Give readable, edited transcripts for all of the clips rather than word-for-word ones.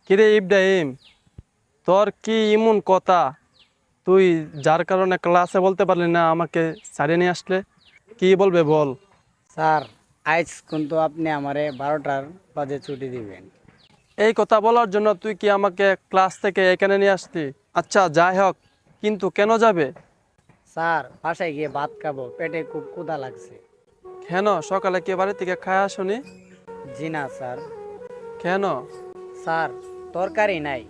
কিরে ইব্রাহিম, তোর কি এমন কথা? তুই যার কারণে ক্লাসে বলতে পারলি না, আমাকে ছাড়িয়ে নিয়ে আসলে কি বলবে বল। স্যার, আজ কিন্তু আপনি আমারে 12টার বাজে ছুটি দিবেন। এই কথা বলার জন্য তুই কি আমাকে ক্লাস থেকে এখানে নিয়ে আসতি? আচ্ছা যাই হোক, কিন্তু কেন যাবে? স্যার, বাসায় গিয়ে ভাত খাবো, পেটে খুব ক্ষুধা লাগছে। কেন সকালে কি বাড়ি থেকে খায় আসনি? জি না স্যার। কেন? স্যার, তরকারি নাই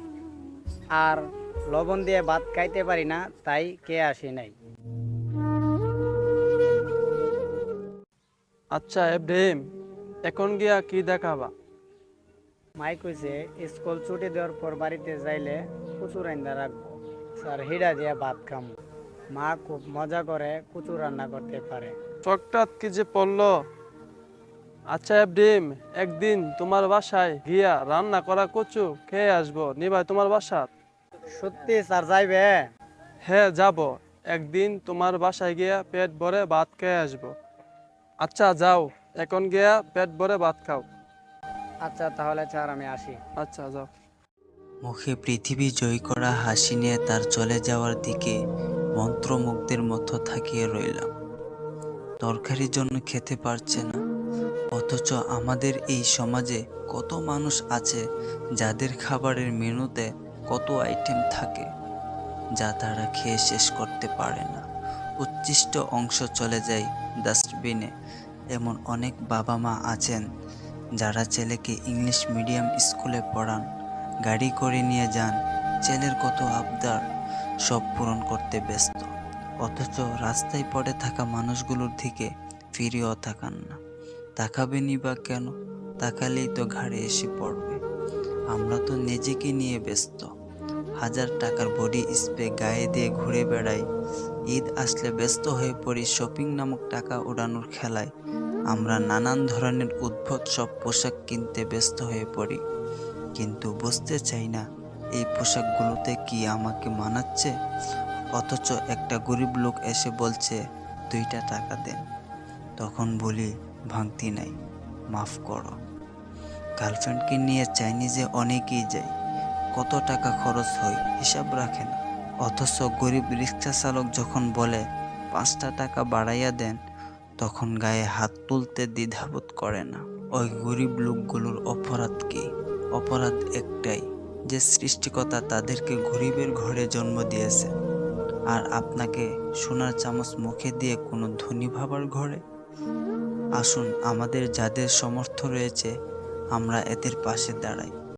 আর লবণ দিয়ে ভাত খাইতে পারি না, তাই কে আসি নাই। আচ্ছা ইব্রাহিম, এখন গিয়া কি দেখাবা? মাই কইছে স্কুল ছুটি দেওয়ার পর বাড়িতে যাইলে কুচু রান্না রাখবো। স্যার, হিডা দিয়ে ভাত খামো। মা খুব মজা করে কুচু রান্না করতে পারে। হঠাৎ কি যে পড়লো? আচ্ছা ইব্রাহিম, একদিন তোমার বাসায় গিয়া রান্না করা কচু খেয়ে আসবো, নিবাই তোমার বাসা? সত্যি স্যার, যাইবে? হ্যাঁ যাব। একদিন তোমার বাসায় গিয়া পেট ভরে ভাত খেয়ে আসবো। আচ্ছা যাও, এখন গিয়া পেট ভরে ভাত খাও। আচ্ছা তাহলে স্যার, আমি আসি। আচ্ছা যাও। মুখে পৃথিবী জয় করা হাসি নিয়ে তার চলে যাওয়ার দিকে মন্ত্রমুগ্ধের মতো থাকিয়ে রইলাম। তরকারির জন্য খেতে পারছে না, অথচ আমাদের এই সমাজে কত মানুষ আছে যাদের খাবারের মেনুতে কত আইটেম থাকে যা তারা খেয়ে শেষ করতে পারে না। উচ্ছিষ্ট অংশ চলে যায় ডাস্টবিনে। এমন অনেক বাবা মা আছেন যারা ছেলেকে ইংলিশ মিডিয়াম স্কুলে পড়ান, গাড়ি করে নিয়ে যান, ছেলের কত আবদার সব পূরণ করতে ব্যস্ত, অথচ রাস্তায় পড়ে থাকা মানুষগুলোর দিকে ফিরেও তাকান না। তাকাবেনই বা কেন? তাকালেই তো ঘাড়ে এসে পড়বে। আমরা তো নিজেকে নিয়ে ব্যস্ত। 1000 টাকার বডি স্প্রে গায়ে দিয়ে ঘুরে বেড়াই। ঈদ আসলে ব্যস্ত হয়ে পড়ি শপিং নামক টাকা উড়ানোর খেলায়। আমরা নানান ধরনের উদ্ভট সব পোশাক কিনতে ব্যস্ত হয়ে পড়ি, কিন্তু বুঝতে চাই না এই পোশাকগুলোতে কি আমাকে মানাচ্ছে। অথচ একটা গরিব লোক এসে বলছে 2টা টাকা দেন, তখন বলি ভাঙতি নাই, মাফ করো। গার্লফ্রেন্ডকে নিয়ে চাইনিজে অনেকেই যায়, কত টাকা খরচ হয় হিসাব রাখে না। অথচ গরিব রিক্সা চালক যখন বলে 5টা টাকা বাড়াইয়া দেন, তখন গায়ে হাত তুলতে দ্বিধাবোধ করে না। ওই গরিব লোকগুলোর অপরাধ কি? অপরাধ একটাই, যে সৃষ্টিকর্তা তাদেরকে গরিবের ঘরে জন্ম দিয়েছে, আর আপনাকে সোনার চামচ মুখে দিয়ে কোনো ধনী ভাবার ঘরে। আসুন, আমাদের যাদের সামর্থ্য রয়েছে আমরা এদের পাশে দাঁড়াই।